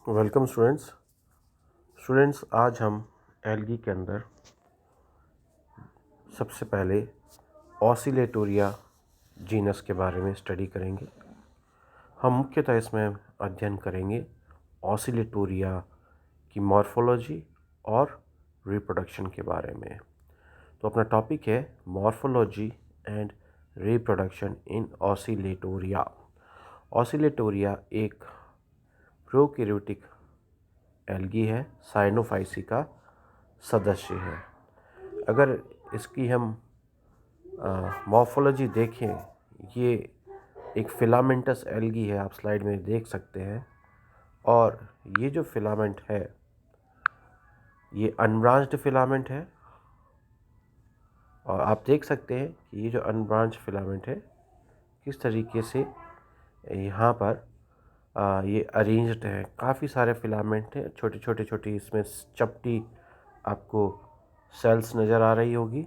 Welcome students आज हम algae के अंदर सबसे पहले ऑसिलेटोरिया जीनस के बारे में स्टडी करेंगे। हम मुख्यतः इसमें अध्ययन करेंगे ऑसिलेटोरिया की मॉर्फोलॉजी और रिप्रोडक्शन के बारे में। तो अपना टॉपिक है morphology and reproduction in Oscillatoria. Oscillatoria एक प्रोकैरियोटिक एल्गी है, साइनोफाइसी का सदस्य है। अगर इसकी हम मॉर्फोलॉजी देखें, ये एक फिलामेंटस एल्गी है, आप स्लाइड में देख सकते हैं। और ये जो फिलामेंट है ये अनब्रांच्ड फिलामेंट है। और आप देख सकते हैं कि ये जो अनब्रांच्ड फिलामेंट है किस तरीके से यहाँ पर ये अरेंज्ड है। काफ़ी सारे फिलामेंट हैं, छोटे छोटे छोटी इसमें चपटी आपको सेल्स नज़र आ रही होगी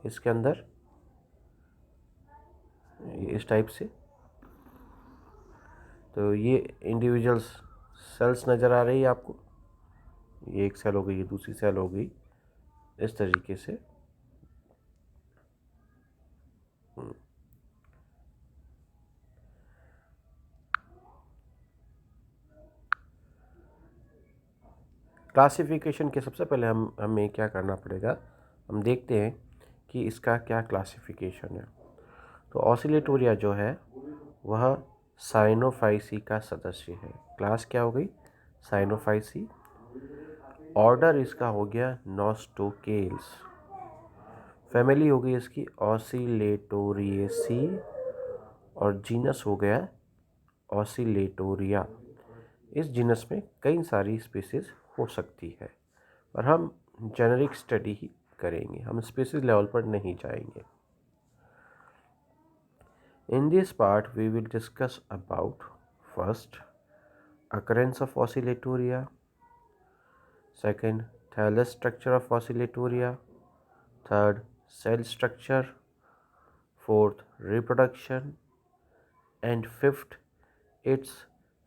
इसके अंदर, इस टाइप से। तो ये इंडिविजुअल्स सेल्स नज़र आ रही है आपको। ये एक सेल हो गई, ये दूसरी सेल हो गई, इस तरीके से। क्लासिफिकेशन के सबसे पहले हमें क्या करना पड़ेगा, हम देखते हैं कि इसका क्या क्लासिफिकेशन है। तो ऑसिलेटोरिया जो है वह साइनोफाइसी का सदस्य है। क्लास क्या हो गई? साइनोफाइसी। ऑर्डर इसका हो गया नॉस्टोकेल्स। फैमिली हो गई इसकी ऑसिलेटोरिएसी। और जीनस हो गया ऑसिलेटोरिया। इस जीनस में कई सारी स्पीसीज हो सकती है, पर हम जेनेरिक स्टडी ही करेंगे, हम स्पीसीज लेवल पर नहीं जाएंगे। In this part, we will discuss about first, occurrence of oscillatoria, second, thallus structure of oscillatoria, third, cell structure, fourth, reproduction, and fifth, its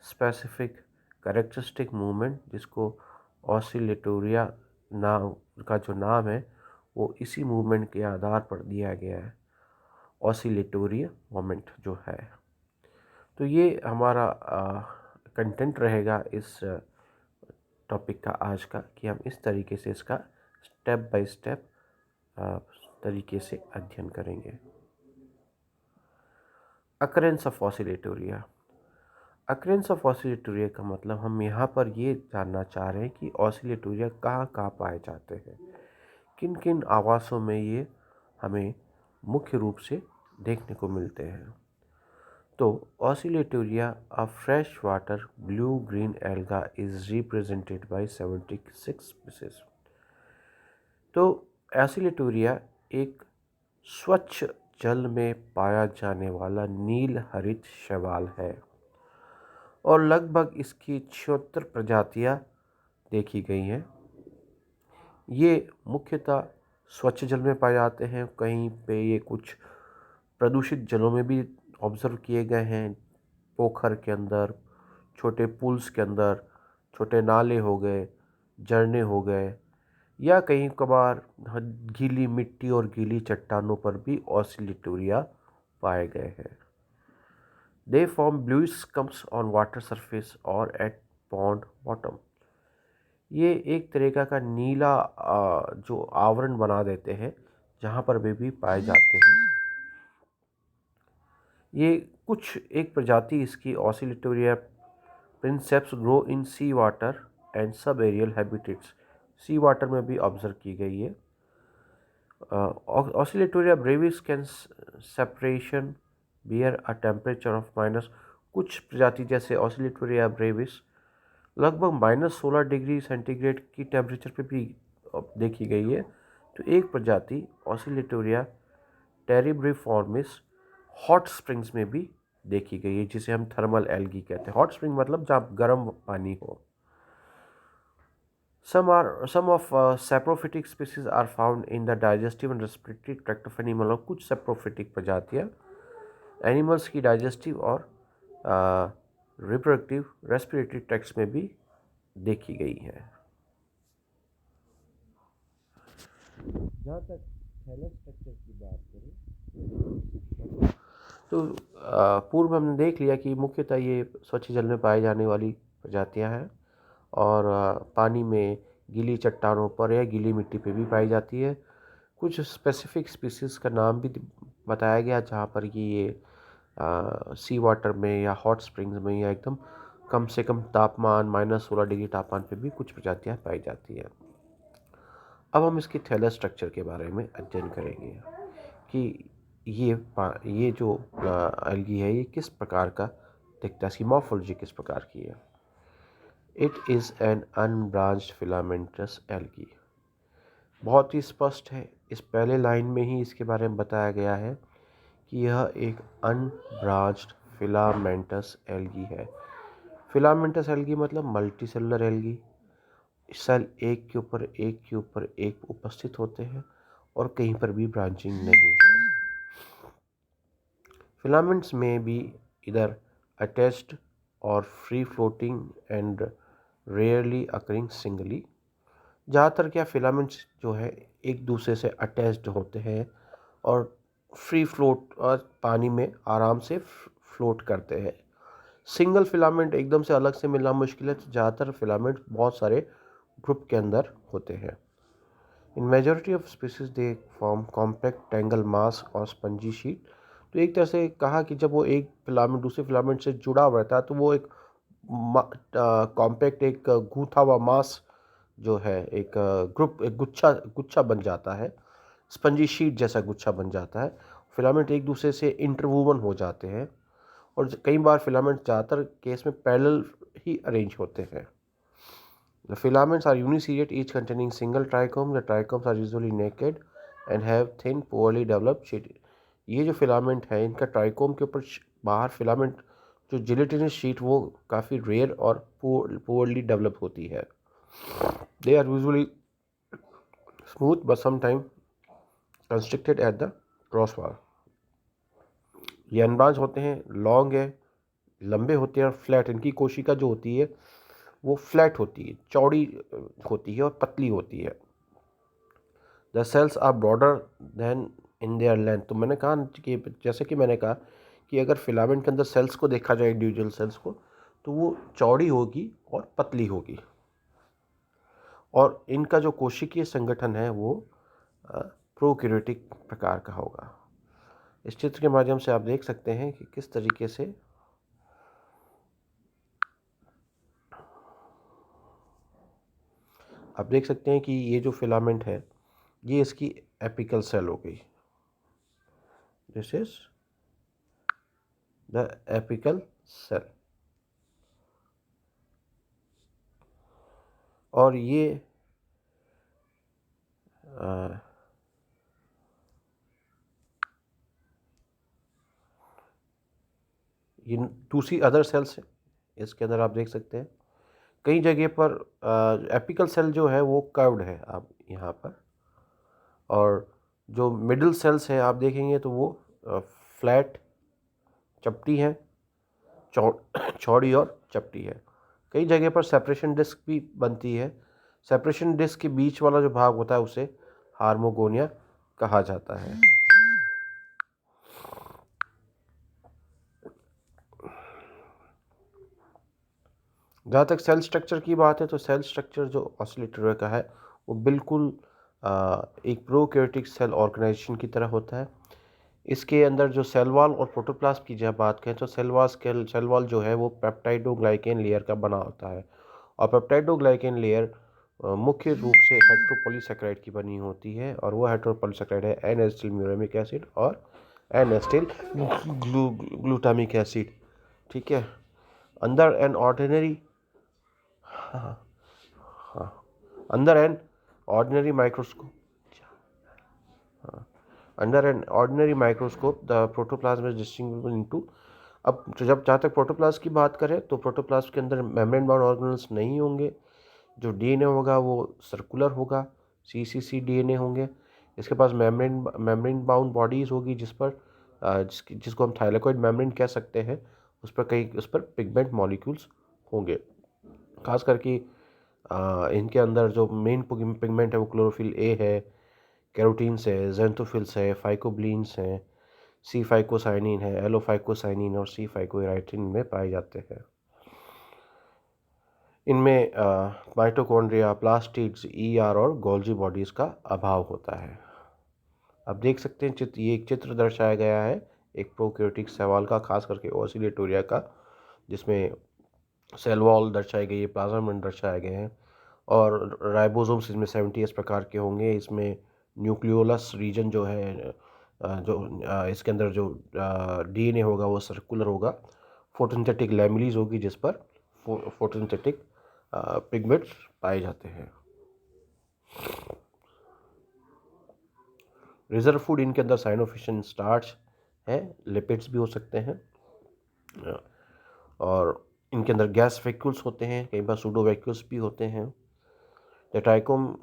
specific characteristic movement, जिसको oscillatoria नाम का जो नाम है वो इसी मूवमेंट के आधार पर दिया गया है, ऑसिलेटोरिया मोमेंट जो है। तो ये हमारा कंटेंट रहेगा इस टॉपिक का आज का, कि हम इस तरीके से इसका स्टेप बाय स्टेप तरीके से अध्ययन करेंगे। Occurrence of Oscillatoria. Occurrence of Oscillatoria का मतलब हम यहाँ पर ये जानना चाह रहे हैं कि ऑसिलेटोरिया कहाँ कहाँ पाए जाते हैं, किन किन आवासों में ये हमें मुख्य रूप से देखने को मिलते हैं। तो Oscillatoria a fresh water blue green alga is represented by 76 species. तो ऑसिलेटोरिया एक स्वच्छ जल में पाया जाने वाला नील हरित शैवाल है और लगभग इसकी 76 प्रजातियां देखी गई हैं। ये मुख्यतः स्वच्छ जल में पाए जाते हैं, कहीं पे ये कुछ प्रदूषित जलों में भी ऑब्जर्व किए गए हैं, पोखर के अंदर, छोटे पुल्स के अंदर, छोटे नाले हो गए, झरने हो गए, या कहीं कभार गीली मिट्टी और गीली चट्टानों पर भी ऑसिलेटोरिया पाए गए हैं। They form bluish scums on water surface और एट पॉन्ड बॉटम। ये एक तरीका का नीला जो आवरण बना देते हैं जहाँ पर वे भी पाए जाते हैं। ये कुछ एक प्रजाति इसकी oscillatoria princeps grow in sea water and subaerial habitats. Sea water में भी ऑब्जर्व की गई है। Oscillatoria brevis can separation bear a temperature of minus. कुछ प्रजाति जैसे ऑसिलेटोरिया ब्रेविस लगभग -16 डिग्री सेंटीग्रेड की टेम्परेचर पे भी देखी गई है। तो एक प्रजाति ऑसिलेटोरिया टेरिब्रिफॉर्मिस हॉट स्प्रिंग्स में भी देखी गई है, जिसे हम थर्मल एल्गी कहते हैं। हॉट स्प्रिंग मतलब जहाँ गर्म पानी हो। Some of saprophytic species are found in the digestive and respiratory tract of animal। और कुछ saprophytic प्रजातियाँ एनिमल्स की डाइजेस्टिव और रिप्रोडक्टिव रेस्पिरेटरी ट्रैक्ट्स में भी देखी गई हैं। जहाँ तक थैलस स्ट्रक्चर की बात करें तो पूर्व हमने देख लिया कि मुख्यतः ये स्वच्छ जल में पाए जाने वाली प्रजातियां हैं और पानी में गीली चट्टानों पर या गीली मिट्टी पे भी पाई जाती है। कुछ स्पेसिफिक स्पीसीज़ का नाम भी बताया गया जहाँ पर कि ये सी वाटर में या हॉट स्प्रिंग्स में या एकदम कम से कम तापमान -16 डिग्री तापमान पे भी कुछ प्रजातियां पाई जाती हैं। अब हम इसकी थैलस स्ट्रक्चर के बारे में अध्ययन करेंगे कि ये जो एल्गी है ये किस प्रकार का दिखता है, इसकी मॉर्फोलॉजी किस प्रकार की है। It is an unbranched filamentous algae. बहुत ही स्पष्ट है, इस पहले लाइन में ही इसके बारे में बताया गया है कि यह एक अनब्रांच्ड फिलामेंटस एल्गी है। फिलामेंटस एल्गी मतलब मल्टी सेलुलर एल्गी। सेल एक के ऊपर एक के ऊपर एक उपस्थित होते हैं और कहीं पर भी ब्रांचिंग नहीं है। फिलामेंट्स में भी इधर अटैच्ड और free floating and rarely occurring singly. ज़्यादातर क्या फिलामेंट्स जो है एक दूसरे से अटैच्ड होते हैं और फ्री फ्लोट और पानी में आराम से फ्लोट करते हैं। सिंगल फिलामेंट एकदम से अलग से मिलना मुश्किल है, तो ज़्यादातर फिलामेंट बहुत सारे ग्रुप के अंदर होते हैं। In majority of species they form compact tangle mass और स्पंजी शीट। तो एक तरह से कहा कि जब वो एक फिलामेंट दूसरे फिलामेंट से जुड़ा हुआ रहता है तो वो एक कॉम्पैक्ट एक गूथा हुआ मास जो है एक ग्रुप एक गुच्छा गुच्छा बन जाता है, स्पंजी शीट जैसा गुच्छा बन जाता है। फिलामेंट एक दूसरे से इंटरवूवन हो जाते हैं और कई बार फिलामेंट ज़्यादातर केस में पैरेलल ही अरेंज होते हैं। The filaments are uniseriate, each containing single trichome. The trichomes are usually naked and have thin, poorly developed sheet. ये जो फिलामेंट है इनका ट्राइकोम के ऊपर बाहर फिलामेंट जो जिलेटिनस शीट वो काफ़ी रेयर और पोअरली डेवलप होती है। They are usually smooth but sometime constricted at the cross wall. ये अनब्रांच होते हैं, लॉन्ग है, लंबे होते हैं और फ्लैट। इनकी कोशिका जो होती है वो फ्लैट होती है, चौड़ी होती है और पतली होती है। The cells are broader than in their length. तो मैंने कहा कि जैसे कि मैंने कहा कि अगर फिलामेंट के अंदर सेल्स को देखा जाए, इंडिविजुअल सेल्स को, तो वो चौड़ी होगी और पतली होगी और इनका जो कोशिकीय संगठन है वो प्रोकैरियोटिक प्रकार का होगा। इस चित्र के माध्यम से आप देख सकते हैं कि किस तरीके से आप देख सकते हैं कि ये जो फिलामेंट है ये इसकी एपिकल सेल हो गई। This is the apical cell और ये दूसरी अदर सेल्स है। इसके अंदर आप देख सकते हैं कई जगह पर एपिकल सेल जो है वो कर्व्ड है आप यहाँ पर, और जो मिडिल सेल्स है आप देखेंगे तो वो फ्लैट चपटी है, चौड़ी और चपटी है। कई जगह पर सेपरेशन डिस्क भी बनती है। सेपरेशन डिस्क के बीच वाला जो भाग होता है उसे हार्मोगोनिया कहा जाता है। जहाँ तक सेल स्ट्रक्चर की बात है तो सेल स्ट्रक्चर जो ऑसिलेटोरिया का है वो बिल्कुल एक प्रोकैरियोटिक सेल ऑर्गेनाइजेशन की तरह होता है। इसके अंदर जो सेल वॉल और प्रोटोप्लाज्म की जब बात करें तो सेल वॉल जो है वो पेप्टाइडोग्लाइकेन लेयर का बना होता है और पेप्टाइडोग्लाइकेन लेयर मुख्य रूप से हेट्रोपॉलीसेकेराइड की बनी होती है और वो हेट्रोपॉलीसेकेराइड है एन एसिटिल म्यूरेमिक एसिड और एन एसिटिल ग्लूटामिक एसिड। ठीक है। अंदर एन ऑर्डिनरी हाँ हाँ अंदर an ordinary microscope under an ordinary microscope the protoplasm is distinguishable into. अब जब जहाँ तक प्रोटोप्लाज्म की बात करें तो प्रोटोप्लाज्म के अंदर मेम्ब्रेन बाउंड ऑर्गेनेल्स नहीं होंगे। जो डीएनए होगा वो सर्कुलर होगा, सीसीसी डीएनए होंगे। इसके पास मेम्ब्रेन बाउंड बॉडीज़ होगी जिस पर जिसको हम थाइलेकोइड मेम्ब्रेन कह सकते हैं। उस पर पिगमेंट मॉलिक्यूल्स होंगे। खास करके इनके अंदर जो मेन पिगमेंट है वो क्लोरोफिल ए है, कैरोटीन्स है, जेंथोफिल्स है, फाइकोब्लिन्स हैं, सी फाइकोसाइनिन है, एलो फाइकोसाइनिन और सी फाइकोराइटिन में पाए जाते हैं। इनमें माइटोकॉन्ड्रिया, प्लास्टिड्स, ईआर और गोल्जी बॉडीज़ का अभाव होता है। अब देख सकते हैं ये एक चित्र दर्शाया गया है एक प्रोकैरियोटिक सवाल का, खास करके ओसिलेटोरिया का, जिसमें सेल वॉल दर्शाई गई है, प्लाज्मामेम्ब्रेन दर्शाए गए हैं और राइबोसोम्स इसमें 70 प्रकार के होंगे। इसमें न्यूक्लियोलस रीजन जो है इसके अंदर जो डीएनए होगा वो सर्कुलर होगा। फोटोसिंथेटिक लैमिलीज होगी जिस पर फोटोसिंथेटिक पिगमेंट्स पाए जाते हैं। रिजर्व फूड इनके अंदर साइनोफिशियन स्टार्च है, लिपिड्स भी हो सकते हैं और इनके अंदर गैस वैक्यूल्स होते हैं, कई बार सूडो वैक्यूल्स भी होते हैं। The trichome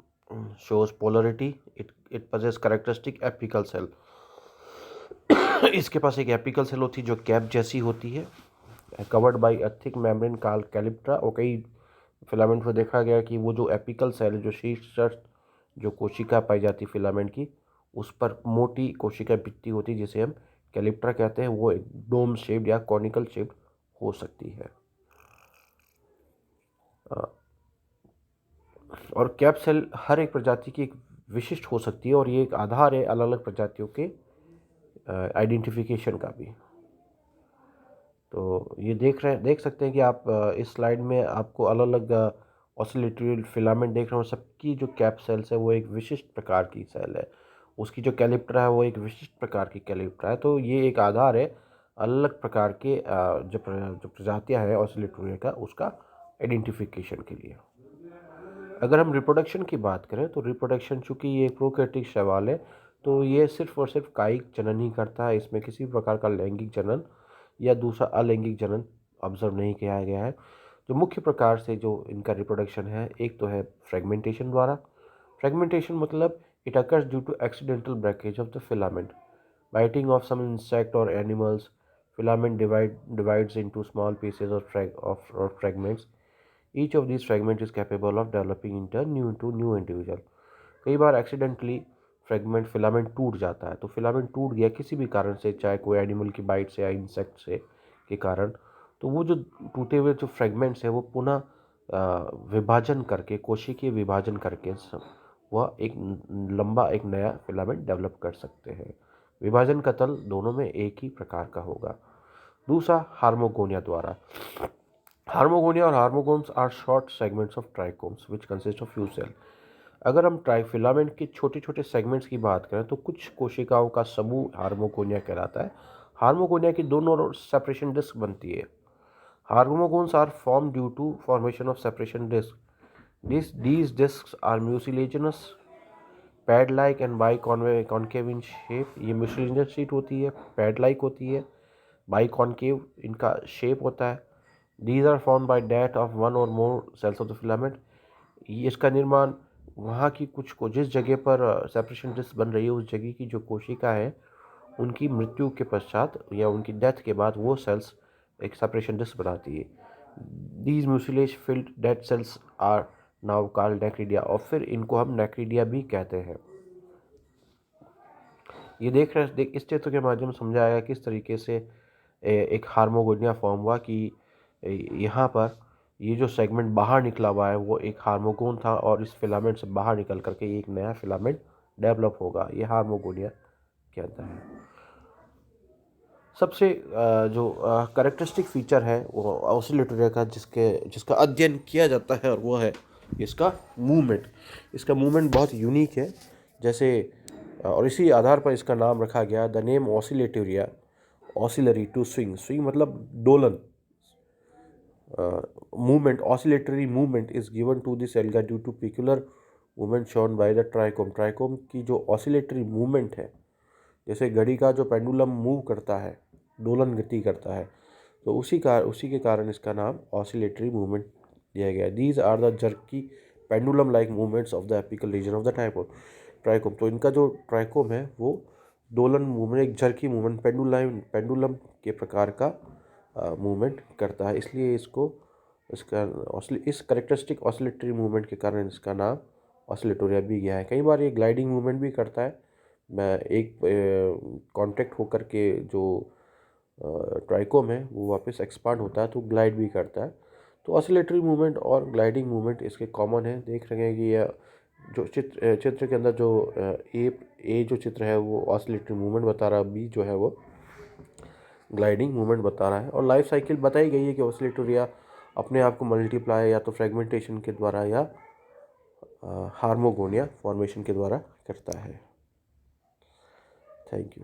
shows polarity, it possesses characteristic apical cell. इसके पास एक एपिकल सेल होती है जो कैप जैसी होती है, covered by a thick membrane called calyptra. और कई फिलामेंट में देखा गया कि वो जो एपिकल सेल है, जो शीर्ष जो कोशिका पाई जाती है फिलामेंट की, उस पर मोटी कोशिका भित्ति होती है जिसे हम कैलिप्ट्रा कहते हैं। वो एक डोम शेप्ड या कॉनिकल शेप्ड हो सकती है। और कैप सेल हर एक प्रजाति की एक विशिष्ट हो सकती है और ये एक आधार है अलग अलग प्रजातियों के आइडेंटिफिकेशन का भी। तो ये देख सकते हैं कि आप इस स्लाइड में आपको अलग अलग ऑसिलेटरी फिलामेंट देख रहे हो। सबकी जो कैप सेल्स है वो एक विशिष्ट प्रकार की सेल है, उसकी जो कैलिप्ट्रा है वो एक विशिष्ट प्रकार की कैलिप्ट्रा है। तो ये एक आधार है अलग अलग प्रकार के जो प्रजातियां हैं ऑसिलेटरी का, उसका आइडेंटिफिकेशन के लिए। अगर हम रिप्रोडक्शन की बात करें तो रिप्रोडक्शन, चूँकि ये एक प्रोकैरियोटिक सवाल है, तो ये सिर्फ और सिर्फ कायिक जनन ही करता है। इसमें किसी प्रकार का लैंगिक जनन या दूसरा अलैंगिक जनन ऑब्जर्व नहीं किया गया है। जो मुख्य प्रकार से जो इनका रिप्रोडक्शन है, एक तो है फ्रेगमेंटेशन द्वारा। फ्रेगमेंटेशन मतलब it occurs due to accidental breakage of the filament, biting of some insect और animals. Filament divides into small pieces or fragments. Each of these fragments is capable of developing into new individual. कई बार accidentally fragment filament टूट जाता है, तो filament टूट गया किसी भी कारण से, चाहे कोई एनिमल की बाइट से या इंसेक्ट से के कारण, तो वो जो टूटे हुए जो फ्रेगमेंट्स है वो पुनः विभाजन करके, कोशिकीय विभाजन करके वह एक लंबा एक नया फिलामेंट डेवलप कर सकते हैं। विभाजन का तल दोनों में एक ही प्रकार का होगा। दूसरा, हार्मोगोनिया द्वारा। हार्मोगोनिया और hormogones are short segments of trichomes which consist of few cell. अगर हम ट्राइफिलामेंट के छोटे छोटे सेगमेंट्स की बात करें तो कुछ कोशिकाओं का समूह हार्मोगोनिया कहलाता है। हार्मोगोनिया की दोनों ओर सेपरेशन डिस्क बनती है। Hormogones are form due to formation of separation disc. These discs are mucilaginous, pad like and biconcave in shape. ये म्यूसिलेजिनस शीट होती है, पैड लाइक होती है, बाई कॉन्केव इनका शेप होता है। These are formed by that of one or more cells of the filament. ये इसका निर्माण वहाँ की कुछ को जिस जगह पर सेपरेशन डिस्क बन रही है उस जगह की जो कोशिका है उनकी मृत्यु के पश्चात या उनकी डेथ के बाद वो सेल्स एक सेपरेशन डिस्क बनाती है। These mucilage filled dead cells are now called नेक्रीडिया, और फिर इनको हम नेक्रीडिया भी कहते हैं। ये देख इस चित्र के माध्यम से समझाया किस तरीके से एक हार्मोगोनिया फॉर्म हुआ कि यहाँ पर ये जो सेगमेंट बाहर निकला हुआ है वो एक हार्मोगोन था और इस फिलामेंट से बाहर निकल करके एक नया फिलामेंट डेवलप होगा। ये हार्मोगोनिया कहता है। सबसे जो करेक्टरिस्टिक फीचर है वो ऑसिलेटोरिया का जिसका अध्ययन किया जाता है और वो है इसका मूवमेंट। इसका मूवमेंट बहुत यूनिक है, जैसे और इसी आधार पर इसका नाम रखा गया the name oscillatoria, oscillare to swing. Swing मतलब डोलन। movement, oscillatory movement is given to this alga due to peculiar movement shown by the trichome. Trichome की जो ऑसिलेटरी मूवमेंट है, जैसे घड़ी का जो पेंडुलम मूव करता है, दोलन गति करता है, तो उसी के कारण इसका नाम ऑसिलेटरी मूवमेंट दिया गया है। These are the jerky pendulum like movements of the apical region of the trichome. तो इनका जो ट्राइकोम है वो दोलन मूवमेंट, एक जर्की मूवमेंट, पेंडुलम के प्रकार का मूवमेंट करता है, इसलिए इसको इसका इस करेक्टरिस्टिक ऑसिलेटरी मूवमेंट के कारण इसका नाम ऑसिलेटोरिया भी गया है। कई बार ये ग्लाइडिंग मूवमेंट भी करता है। मैं एक कांटेक्ट होकर के जो ट्राइकोम है वो वापस एक्सपांड होता है तो ग्लाइड भी करता है। तो ऑसिलेटरी मूवमेंट और ग्लाइडिंग मूवमेंट इसके कॉमन है। देख रहे हैं कि यह जो चित्र के अंदर जो ए जो चित्र है वो ऑसिलेटरी मूवमेंट बता रहा है, बी जो है वो ग्लाइडिंग मूवमेंट बता रहा है। और लाइफ साइकिल बताई गई है कि ऑसिलेटोरिया अपने आप को मल्टीप्लाई या तो फ्रेगमेंटेशन के द्वारा या हार्मोगोनिया फॉर्मेशन के द्वारा करता है। Thank you.